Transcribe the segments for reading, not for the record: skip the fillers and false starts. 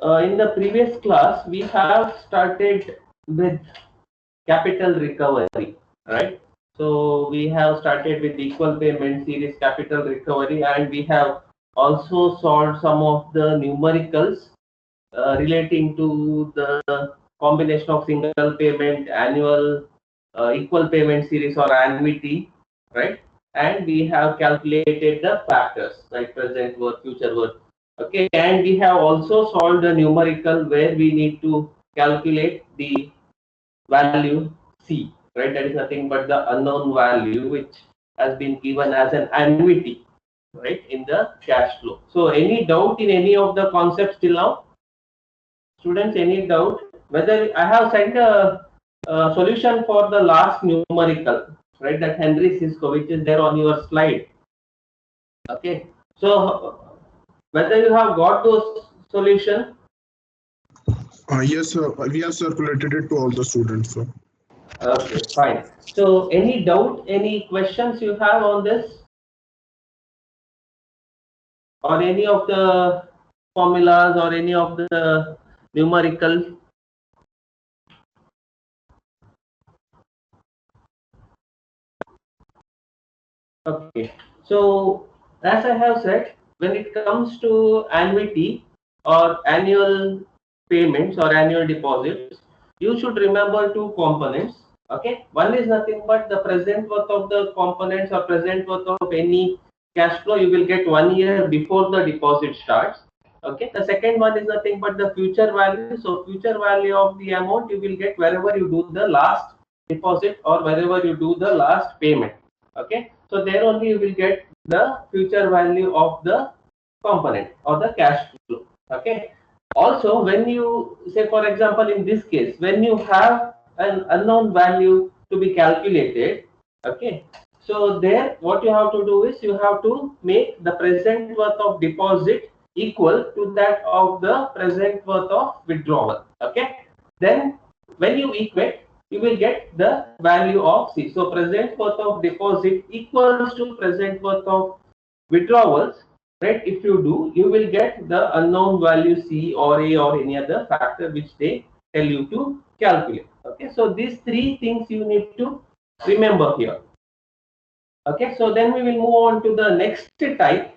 in the previous class, we have started with capital recovery, right? So we have started with equal payment series capital recovery, and we have also solved some of the numericals relating to the combination of single payment, annual, equal payment series or annuity, right? And we have calculated the factors like present worth, future worth. Okay, and we have also solved a numerical where we need to calculate the value C, right? That is nothing but the unknown value which has been given as an annuity, right, in the cash flow. So, any doubt in any of the concepts till now? Students, any doubt? Whether I have sent a solution for the last numerical, right? That Henry Cisco, which is there on your slide. Okay. So, whether you have got those solution? Yes, sir. We have circulated it to all the students, sir. Okay, fine. So, any doubt, any questions you have on this? Or any of the formulas or any of the numerical? Okay, so as I have said, when it comes to annuity or annual payments or annual deposits, you should remember two components. Okay, one is nothing but the present worth of the components or present worth of any cash flow you will get 1 year before the deposit starts. Okay, the second one is nothing but the future value. So future value of the amount you will get wherever you do the last deposit or wherever you do the last payment. Okay, so there only you will get the future value of the component or the cash flow. Okay, also when you say, for example, in this case, when you have an unknown value to be calculated, okay, so there what you have to do is you have to make the present worth of deposit equal to that of the present worth of withdrawal. Okay, then when you equate, you will get the value of C. So present worth of deposit equals to present worth of withdrawals, right? If you do, you will get the unknown value C or A or any other factor which they tell you to calculate. Okay, so these three things you need to remember here. Okay, so then we will move on to the next type.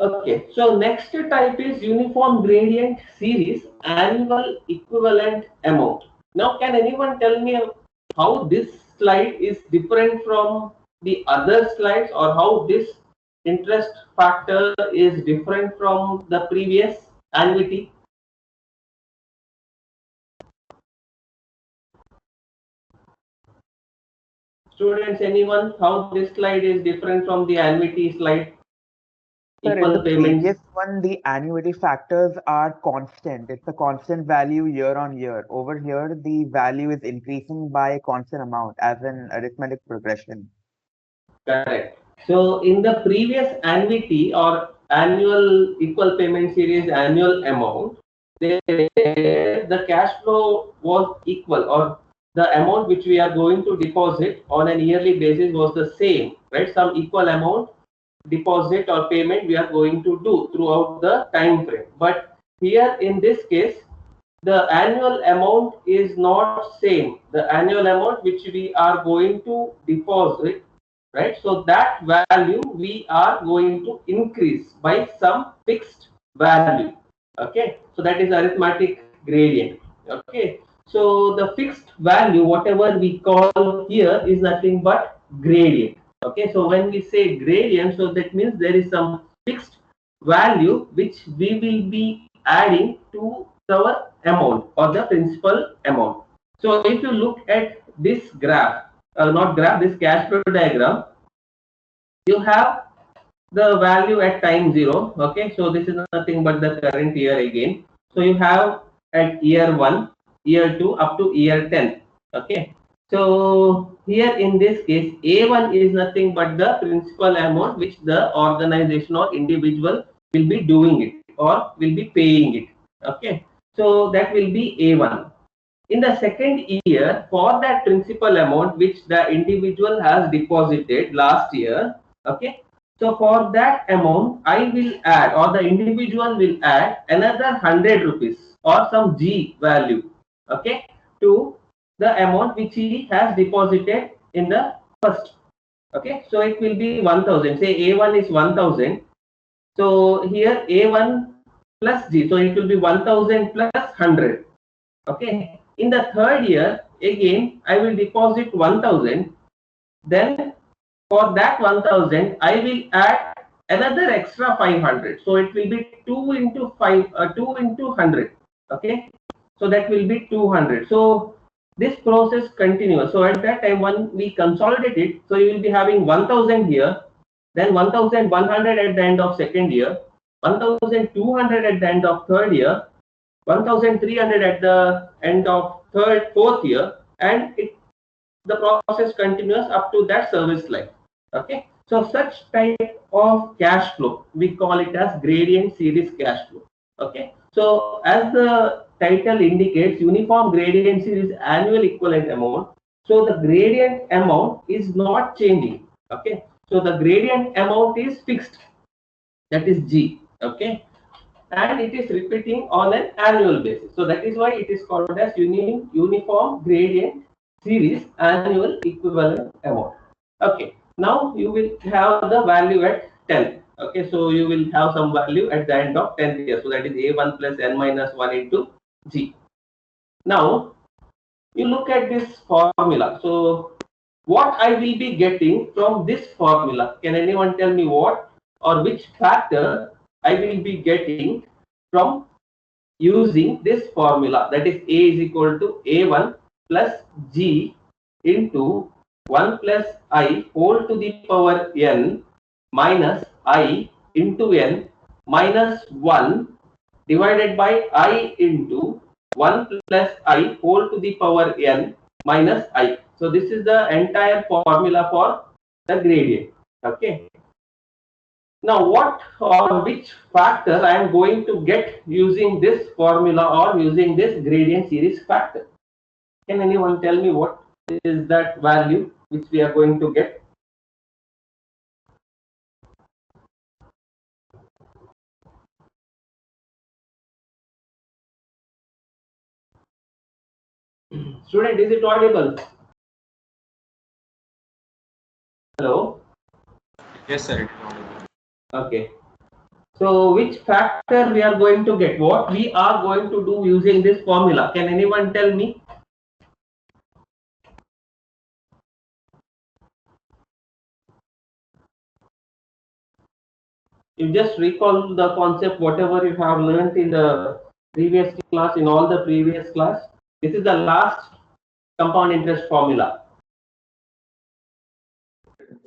Okay, so next type is uniform gradient series annual equivalent amount. Now, can anyone tell me how this slide is different from the other slides, or how this interest factor is different from the previous annuity? Students, anyone, how this slide is different from the annuity slide? Sir, in the Equal payments. previous one, the annuity factors are constant. It's a constant value year on year. Over here, the value is increasing by a constant amount as an arithmetic progression. Correct. So in the previous annuity or annual equal payment series annual amount, the cash flow was equal, or the amount which we are going to deposit on an yearly basis was the same, right? Some equal amount deposit or payment we are going to do throughout the time frame. But here in this case, the annual amount is not same. The annual amount which we are going to deposit, right? So that value we are going to increase by some fixed value. Okay, so that is arithmetic gradient. Okay, so the fixed value, whatever we call here, is nothing but gradient. Okay, so when we say gradient, so that means there is some fixed value which we will be adding to our amount or the principal amount. So if you look at this graph, not graph, this cash flow diagram, you have the value at time 0. Okay, so this is nothing but the current year again. So you have at year 1, year 2 up to year 10. Okay, so here in this case, A1 is nothing but the principal amount which the organization or individual will be doing it or will be paying it. Okay, so that will be A1. In the second year, for that principal amount which the individual has deposited last year, okay, So for that amount, I will add, or the individual will add another 100 rupees or some G value, okay, to the amount which he has deposited in the first. Okay, so it will be 1000. Say A1 is 1000. So here A1 plus G. So it will be 1000 plus 100. Okay. In the third year, again, I will deposit 1000. Then for that 1000, I will add another extra 500. So it will be 2 into 5, 2 into 100. Okay. So that will be 200. So this process continues. So at that time, when we consolidate it, so you will be having 1000 here, then 1100 at the end of second year, 1200 at the end of third year, 1300 at the end of fourth year, and the process continues up to that service life. Okay, so such type of cash flow, we call it as gradient series cash flow. Okay, so as the title indicates, uniform gradient series annual equivalent amount. So the gradient amount is not changing. Okay, so the gradient amount is fixed, that is G. Okay, and it is repeating on an annual basis. So that is why it is called as uniform gradient series annual equivalent amount. Okay, now you will have the value at 10. Okay, so you will have some value at the end of 10th year. So that is A1 plus N minus 1 into G. Now you look at this formula. So what I will be getting from this formula? Can anyone tell me what or which factor I will be getting from using this formula, that is A is equal to A1 plus G into 1 plus I whole to the power N minus I into N minus 1 divided by I into 1 plus I whole to the power N minus I. So this is the entire formula for the gradient. Okay. Now what or which factor I am going to get using this formula or using this gradient series factor? Can anyone tell me what is that value which we are going to get? Student, is it audible? Hello? Yes, sir. It is audible. Okay. So which factor we are going to get? What we are going to do using this formula? Can anyone tell me? You just recall the concept, whatever you have learned in the previous class, in all the previous class. This is the last compound interest formula.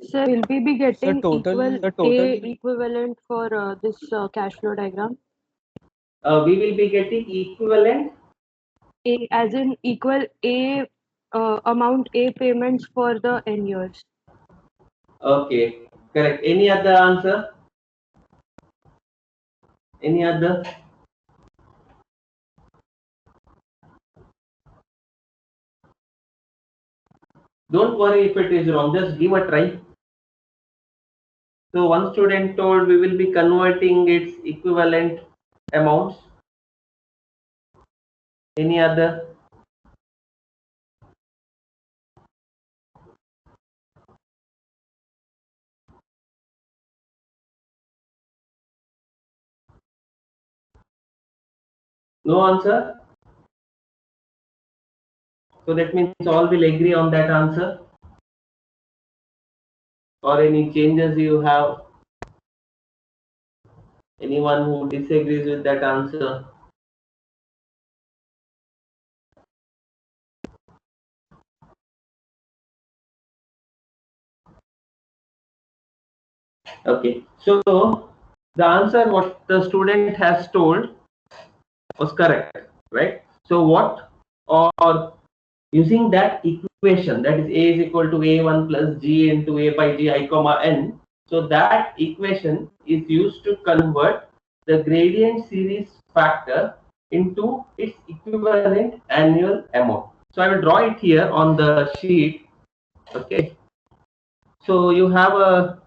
Sir, will we be getting total A equivalent for this cash flow diagram? We will be getting equivalent. A as in equal A amount A payments for the N years. Okay, correct. Any other answer? Any other? Don't worry if it is wrong, just give a try. So one student told we will be converting its equivalent amounts. Any other? No answer? So that means all will agree on that answer? Or any changes you have? Anyone who disagrees with that answer? Okay, so the answer what the student has told was correct, right? So what, or using that equation, that is A is equal to A1 plus G into A by G I comma N. So that equation is used to convert the gradient series factor into its equivalent annual amount. So I will draw it here on the sheet. Okay. So you have a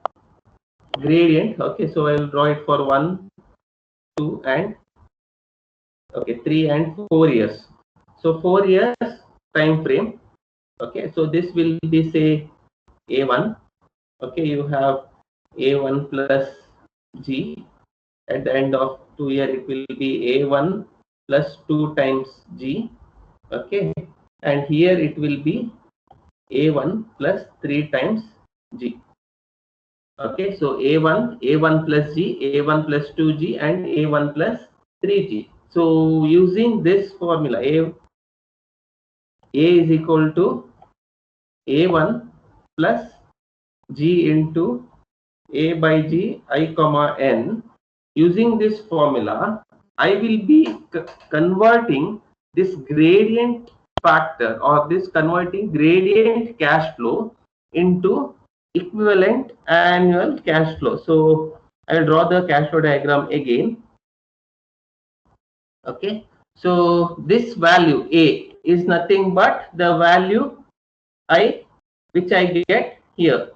gradient. Okay, so I will draw it for 1, 2, and okay, 3 and 4 years. So 4 years time frame. Okay, so this will be say A1. Okay, you have A1 plus G. At the end of 2 year, it will be A1 plus 2 times G. Okay, and here it will be A1 plus 3 times G. Okay, so A1 plus G, A1 plus 2G, and A1 plus 3G. So using this formula, A is equal to A1 plus G into A by G I comma N. Using this formula, I will be converting this gradient factor, or this converting gradient cash flow into equivalent annual cash flow. So I will draw the cash flow diagram again. Okay, so this value A is nothing but the value I which I get here.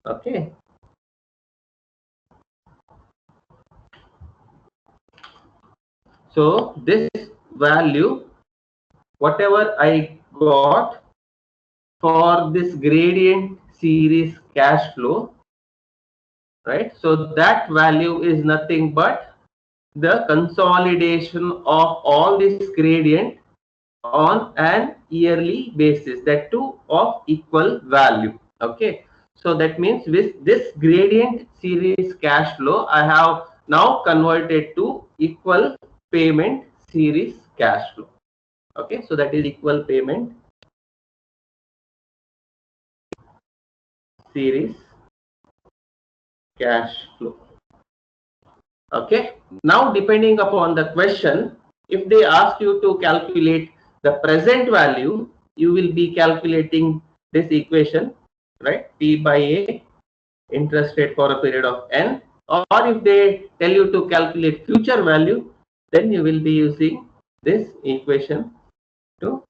Okay, so this value, whatever I got for this gradient series cash flow, right? So that value is nothing but the consolidation of all this gradient on an yearly basis, that too of equal value. Okay, so that means with this gradient series cash flow, I have now converted to equal payment series cash flow. Okay, so that is equal payment series cash flow. Okay, now depending upon the question, if they ask you to calculate the present value, you will be calculating this equation, right? P by A, interest rate for a period of N. Or if they tell you to calculate future value, then you will be using this equation to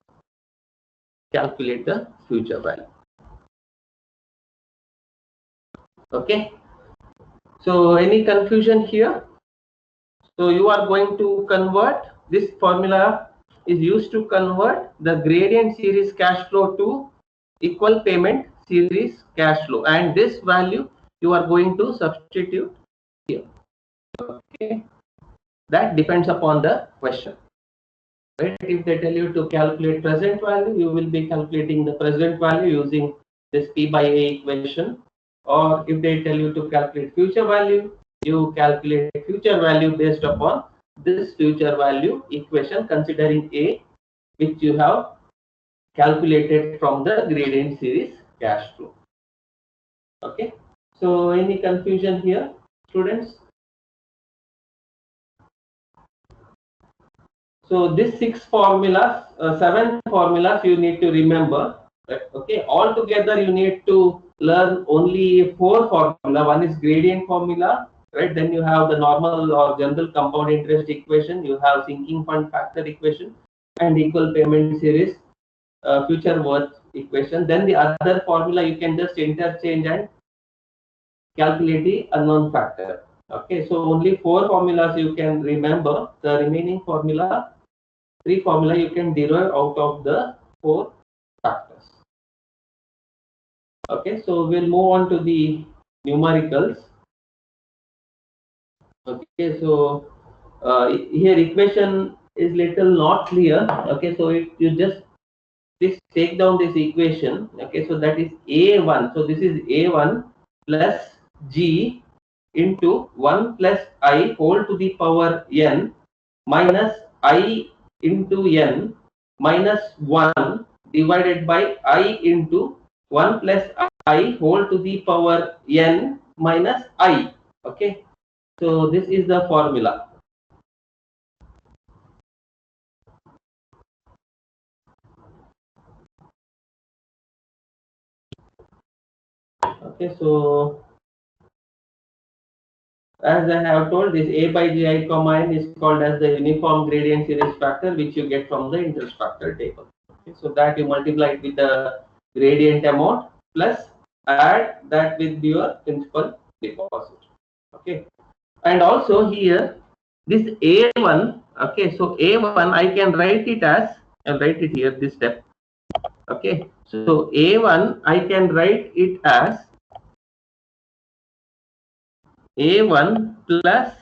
calculate the future value. Okay, so any confusion here? So you are going to convert, this formula is used to convert the gradient series cash flow to equal payment series cash flow, and this value you are going to substitute here. Okay, that depends upon the question. Right? If they tell you to calculate present value, you will be calculating the present value using this P by A equation. Or if they tell you to calculate future value, you calculate future value based upon this future value equation, considering A, which you have calculated from the gradient series cash flow. Okay, so any confusion here, students? So this 7 formulas you need to remember. Right? Okay, altogether you need to learn only 4 formula. One is gradient formula, right? Then you have the normal or general compound interest equation. You have sinking fund factor equation and equal payment series future worth equation. Then the other formula you can just interchange and calculate the unknown factor. Okay, so only 4 formulas you can remember. The remaining 3 formula you can derive out of the 4 factors. Okay, so we'll move on to the numericals. Okay, so here equation is little not clear. Okay, so if you just take down this equation. Okay, so that is A1. So this is A1 plus G into 1 plus I whole to the power N minus I into N minus 1 divided by I into 1 plus I whole to the power N minus I. Okay, so this is the formula. Okay, so as I have told, this A by Gi comma N is called as the uniform gradient series factor, which you get from the interest factor table. Okay, so that you multiply it with the gradient amount plus add that with your principal deposit. Okay, and also here this A1. Okay, so A1 I can write it as, I'll write it here this step. Okay, so A1 I can write it as A1 plus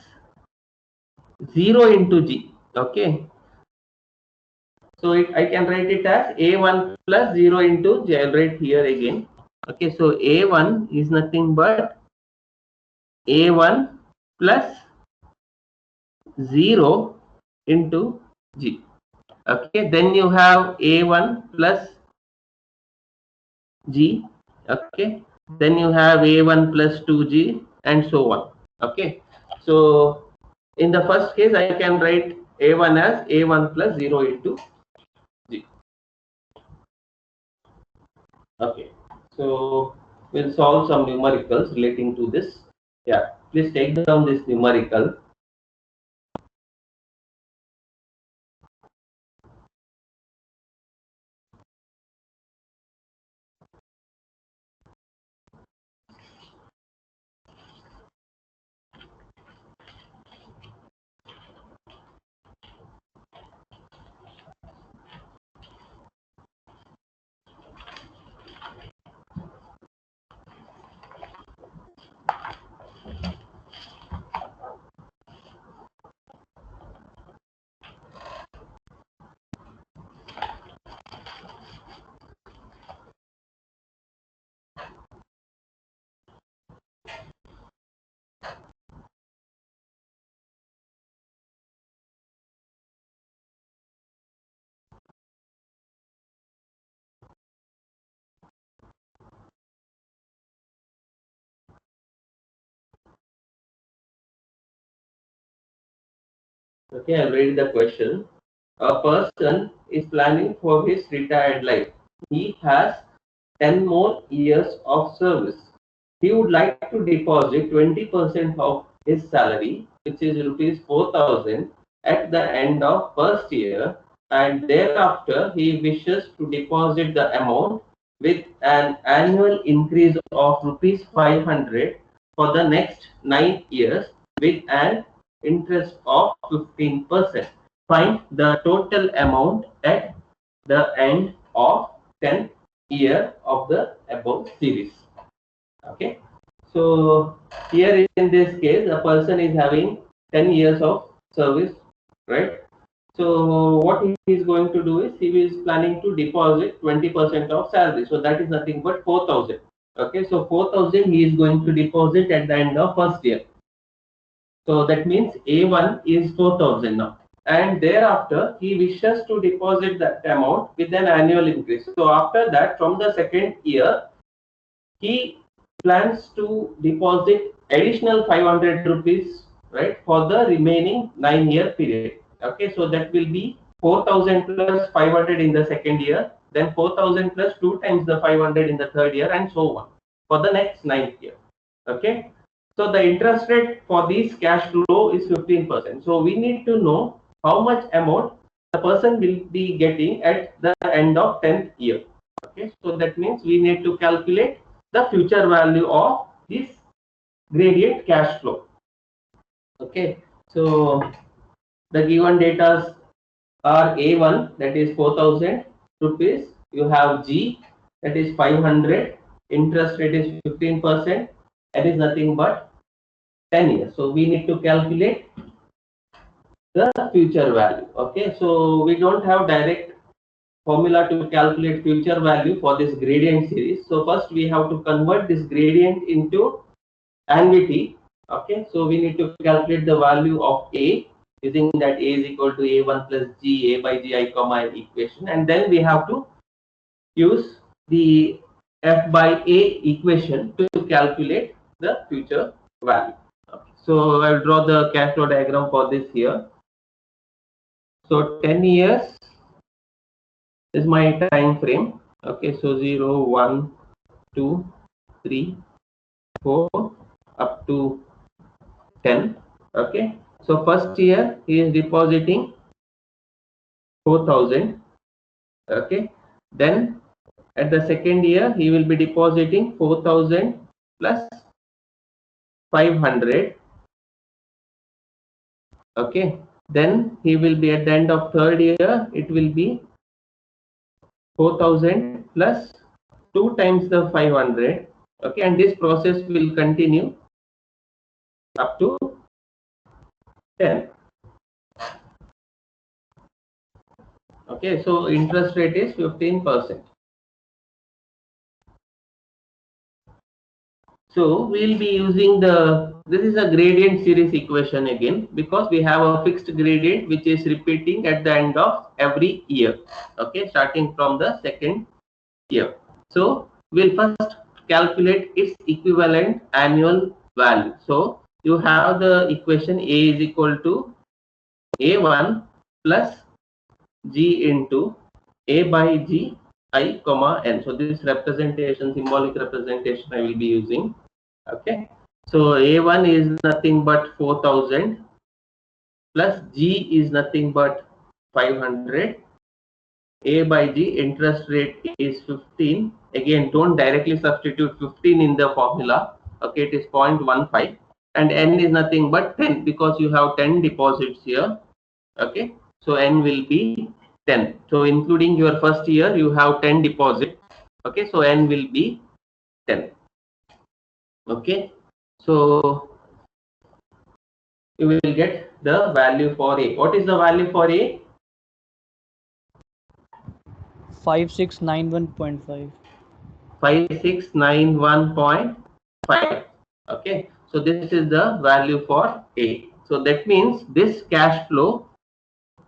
0 into G. Okay, so I can write it as A1 plus 0 into G. I'll write here again. Okay, so A1 is nothing but A1 plus 0 into G. Okay, then you have A1 plus G. Okay, then you have A1 plus 2G and so on. Okay, so in the first case I can write A1 as A1 plus 0 into G. Okay, so we'll solve some numericals relating to this. Yeah, please take down this numerical. Okay, I'll read the question. A person is planning for his retired life. He has 10 more years of service. He would like to deposit 20% of his salary, which is rupees 4,000, at the end of first year, and thereafter he wishes to deposit the amount with an annual increase of rupees 500 for the next 9 years with an interest of 15%. Find the total amount at the end of 10th year of the above series. Okay, so here in this case a person is having 10 years of service, right? So what he is going to do is he is planning to deposit 20% of salary, so that is nothing but 4,000. Okay, so 4,000 he is going to deposit at the end of first year. So that means A1 is 4,000 now, and thereafter he wishes to deposit that amount with an annual increase. So after that, from the second year, he plans to deposit additional 500 rupees, right, for the remaining 9-year period. Okay, so that will be 4,000 plus 500 in the second year, then 4,000 plus 2 times the 500 in the third year, and so on for the next 9th year. Okay, so the interest rate for this cash flow is 15%. So we need to know how much amount the person will be getting at the end of 10th year. Okay, so that means we need to calculate the future value of this gradient cash flow. Okay, so the given data are A1, that is 4,000 rupees. You have G, that is 500. Interest rate is 15%. That is nothing but 10 years. So we need to calculate the future value. Okay, so we don't have direct formula to calculate future value for this gradient series. So first we have to convert this gradient into annuity. Okay, so we need to calculate the value of A using that A is equal to A1 plus G, A by G I comma N equation, and then we have to use the F by A equation to calculate the future value. Okay. So I'll draw the cash flow diagram for this here. So 10 years is my time frame. Okay, so 0, 1, 2, 3, 4 up to 10. Okay, so first year he is depositing 4,000. Okay, then at the second year he will be depositing 4,000 plus 500. Okay, then he will be at the end of third year, it will be 4,000 plus 2 times the 500. Okay, and this process will continue up to 10. Okay, so interest rate is 15%. So we'll be using this is a gradient series equation again, because we have a fixed gradient which is repeating at the end of every year. Okay, starting from the second year. So we'll first calculate its equivalent annual value. So you have the equation A is equal to A1 plus G into A by G I comma N. So this representation, symbolic representation I will be using. Okay. So A1 is nothing but 4,000 plus G is nothing but 500. A by G interest rate is 15. Again, don't directly substitute 15 in the formula. Okay, it is 0.15, and N is nothing but 10 because you have 10 deposits here. Okay, so N will be 10. So including your first year, you have 10 deposit. Okay, so N will be 10. Okay, so you will get the value for A. What is the value for A? 5691.5. 5691.5. Okay, so this is the value for A. So that means this cash flow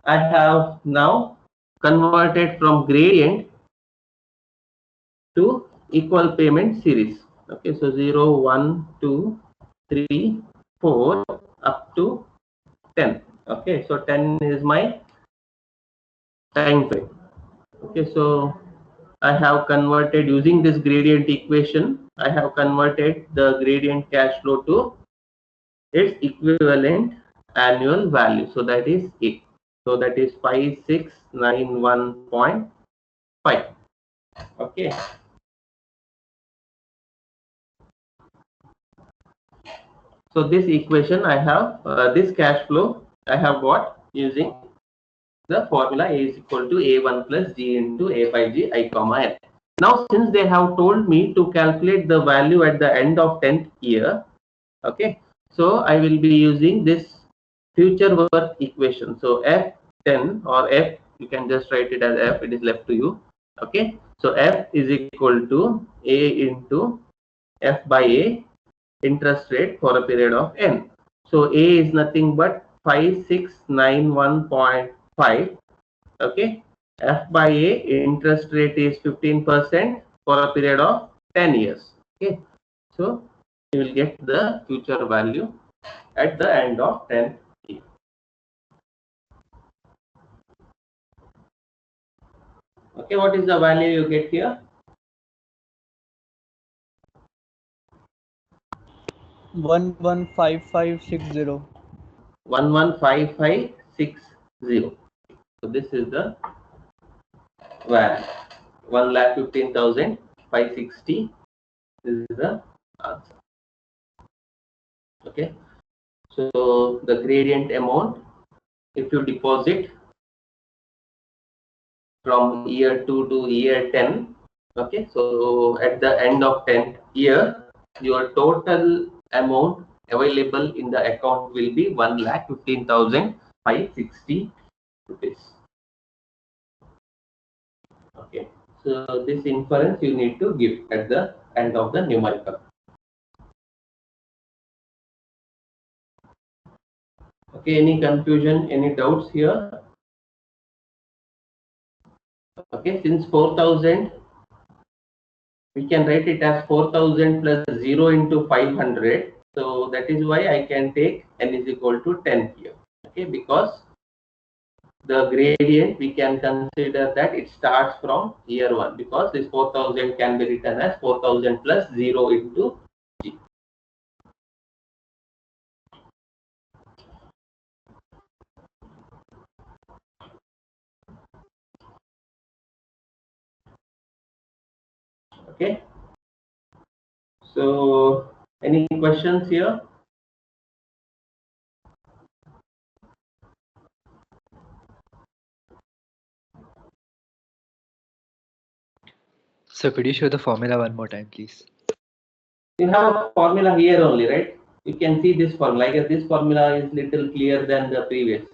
I have now converted from gradient to equal payment series. Okay, so 0, 1, 2, 3, 4 up to 10. Okay, so 10 is my time frame. Okay, so I have converted using this gradient equation. I have converted the gradient cash flow to its equivalent annual value. So that is it. So that is 5691.5. Okay. So this equation I have this cash flow I have got using the formula A is equal to A1 plus G into A by G I comma N. Now since they have told me to calculate the value at the end of 10th year, okay, so I will be using this future worth equation. So F10 or F, you can just write it as F, it is left to you. Okay, so F is equal to A into F by A interest rate for a period of N. So A is nothing but 5691.5. Okay, F by A interest rate is 15% for a period of 10 years. Okay, so you will get the future value at the end of 10 years. Okay, what is the value you get here? 115560. 115560. So this is the value. 1,15,560. This is the answer. Okay, so the gradient amount, if you deposit from year 2 to year 10, okay, so at the end of 10th year, your total amount available in the account will be 1,15,560 rupees. Okay, so this inference you need to give at the end of the numerical. Okay, any confusion, any doubts here? Okay, since 4,000, we can write it as 4,000 plus 0 into 500. So that is why I can take N is equal to 10 here. Okay, because the gradient we can consider that it starts from year 1, because this 4,000 can be written as 4,000 plus 0 into G. Okay, so any questions here? So could you show the formula one more time, please? You have a formula here only, right? You can see this formula. I guess this formula is little clearer than the previous.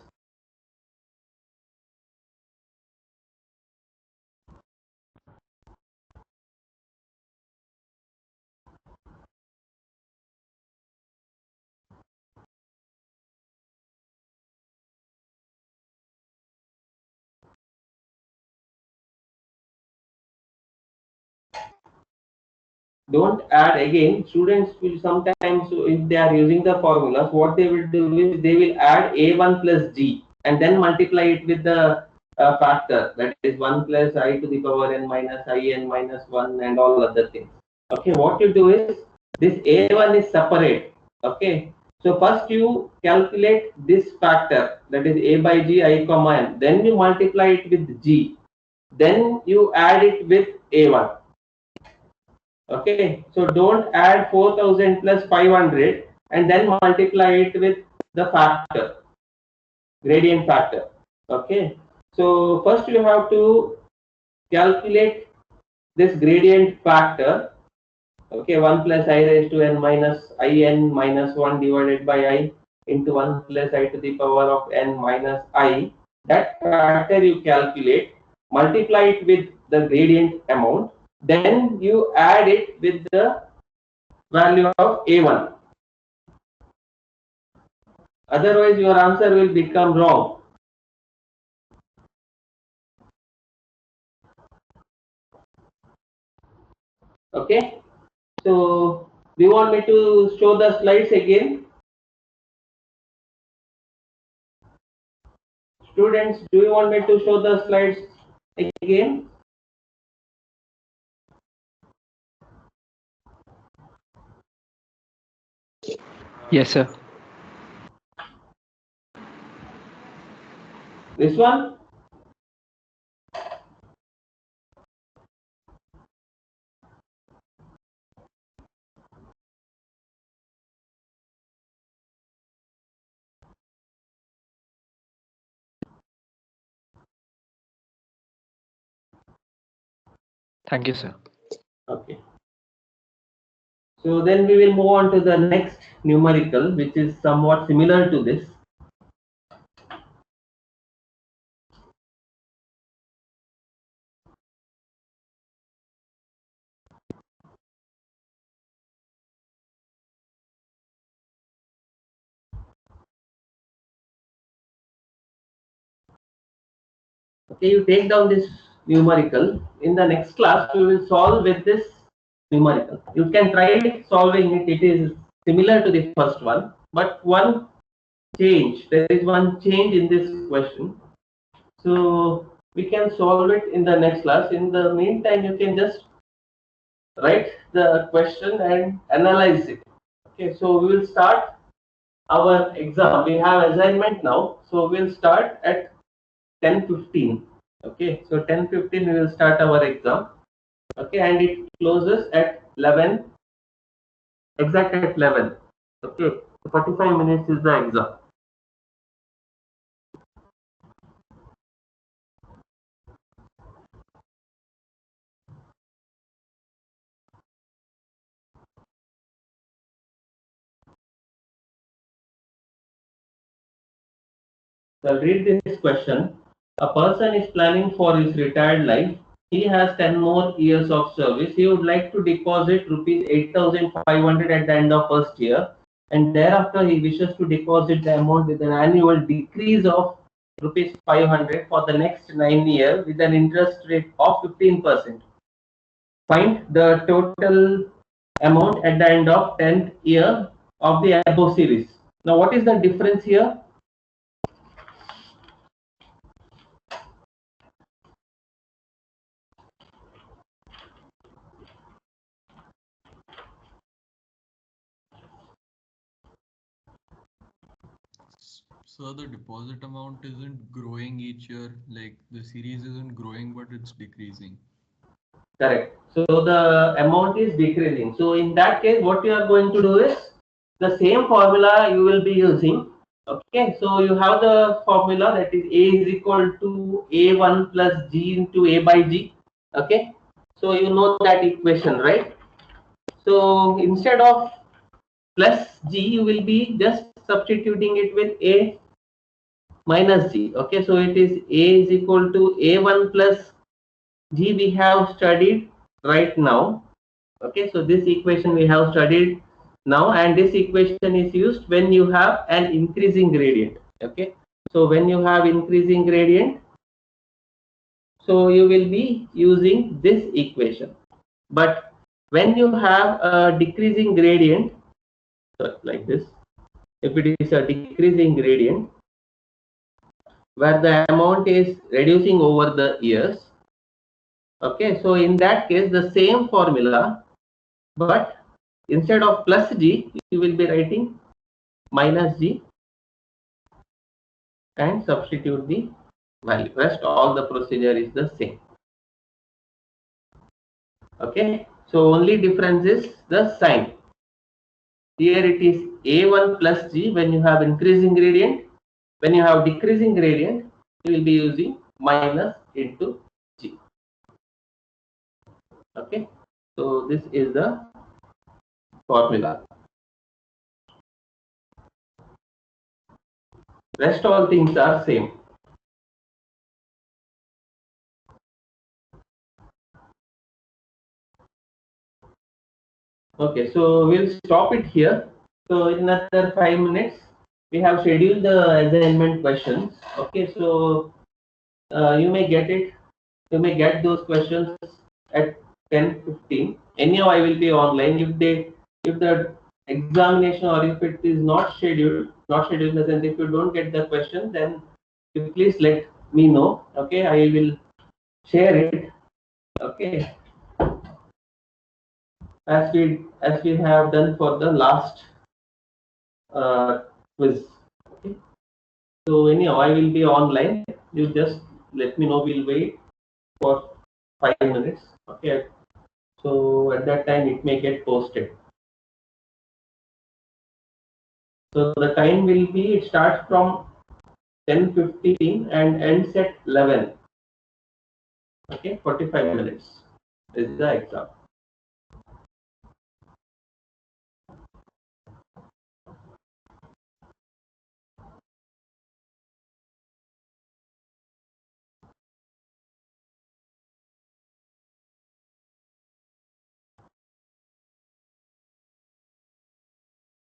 Don't add again. Students will sometimes, so if they are using the formulas, what they will do is they will add a1 plus g and then multiply it with the factor, that is 1 plus I to the power n minus I n minus 1 and all other things. Okay, what you do is this a1 is separate. Okay, so first you calculate this factor, that is a by g I comma n, then you multiply it with g, then you add it with a1. Okay, so don't add 4000 plus 500 and then multiply it with the factor, gradient factor. Okay, so first you have to calculate this gradient factor. Okay, 1 plus I raised to n minus I n minus 1 divided by I into 1 plus I to the power of n minus I. That factor you calculate, multiply it with the gradient amount, then you add it with the value of a1. Otherwise your answer will become wrong. Okay, so do you want me to show the slides again? Students, do you want me to show the slides again? Yes, sir. This one? Thank you, sir. Okay. So then we will move on to the next numerical, which is somewhat similar to this. Okay, you take down this numerical. In the next class, we will solve with this numerical. You can try solving it. It is similar to the first one, but one change. There is one change in this question. So we can solve it in the next class. In the meantime, you can just write the question and analyze it. Okay, so we will start our exam. We have assignment now, so we'll start at 10:15. Okay, so 10:15 we will start our exam. Okay, and it closes at 11, exact at 11. Okay, 45 minutes is the exam. So I'll read this question. A person is planning for his retired life. He has 10 more years of service. He would like to deposit rupees 8,500 at the end of first year, and thereafter he wishes to deposit the amount with an annual decrease of rupees 500 for the next 9 years with an interest rate of 15%. Find the total amount at the end of 10th year of the above series. Now what is the difference here? So the deposit amount isn't growing each year, like the series isn't growing, but it's decreasing. Correct. So the amount is decreasing. So in that case, what you are going to do is the same formula you will be using. Okay. So you have the formula, that is A is equal to A1 plus G into A by G. Okay. So you know that equation, right? So instead of plus g, you will be just substituting it with a minus g. Okay, so it is a is equal to a1 plus g we have studied right now. Okay, so this equation we have studied now, and this equation is used when you have an increasing gradient. Okay, so when you have increasing gradient, so you will be using this equation. But when you have a decreasing gradient, so like this, if it is a decreasing gradient where the amount is reducing over the years, okay, so in that case the same formula, but instead of plus g, you will be writing minus g and substitute the value. Rest all the procedure is the same. Okay, so only difference is the sign. Here it is a1 plus g when you have increasing gradient. When you have decreasing gradient, you will be using minus into g. Okay, so this is the formula. Rest all things are same. Okay, so we'll stop it here. So in another 5 minutes, we have scheduled the assignment questions. Okay, so you may get it. You may get those questions at 10:15. Anyhow, I will be online. If the examination or if it is not scheduled in the sense if you don't get the question, then you please let me know. Okay, I will share it. Okay, as we have done for the last quiz. Okay. So anyhow, I will be online. You just let me know. We'll wait for 5 minutes. Okay. So at that time, it may get posted. So the time will be, it starts from 10:15 and ends at 11. Okay, 45 minutes is the exam.